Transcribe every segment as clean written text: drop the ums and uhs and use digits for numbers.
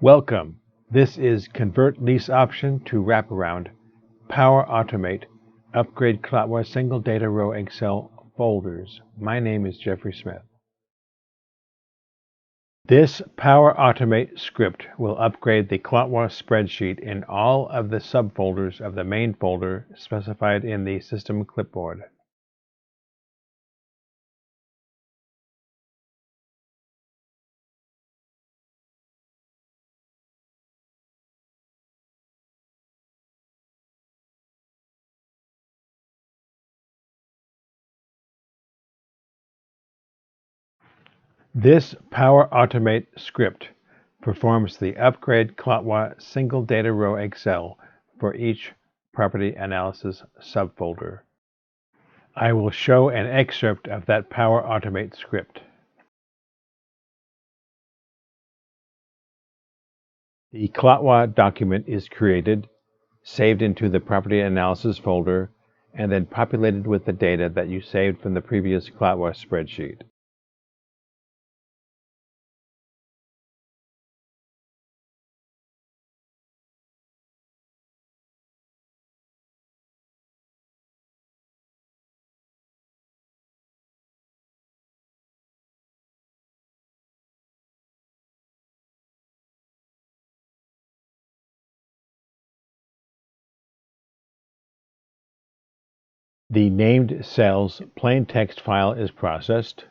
Welcome. This is Convert Lease Option to Wraparound, Power Automate, Upgrade CLOTWA Single Data Row Excel Folders. My name is Jeffrey Smith. This Power Automate script will upgrade the CLOTWA spreadsheet in all of the subfolders of the main folder specified in the system clipboard. This Power Automate script performs the Upgrade CLOTWA Single Data Row Excel for each property analysis subfolder. I will show an excerpt of that Power Automate script. The CLOTWA document is created, saved into the Property Analysis folder, and then populated with the data that you saved from the previous CLOTWA spreadsheet. The named cell's plain text file is processed.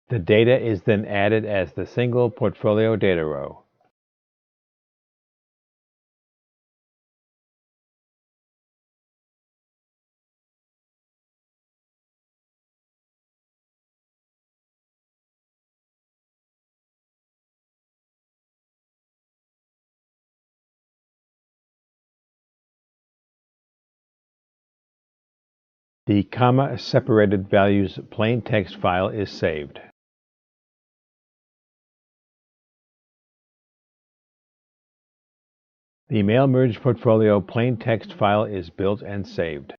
The data is then added as the single portfolio data row. The comma-separated values plain text file is saved. The Mail Merge Portfolio plain text file is built and saved.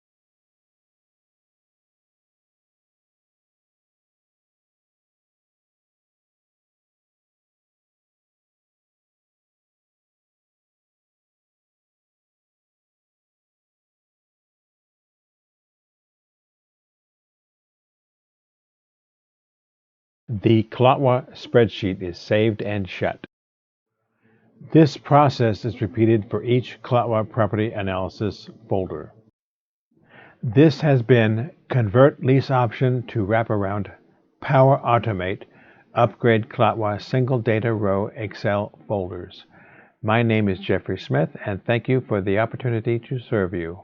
The CLOTWA spreadsheet is saved and shut. This process is repeated for each CLOTWA property analysis folder. This has been Convert Lease Option to Wraparound, Power Automate, Upgrade CLOTWA Single Data Row Excel Folders. My name is Jeffrey Smith, and thank you for the opportunity to serve you.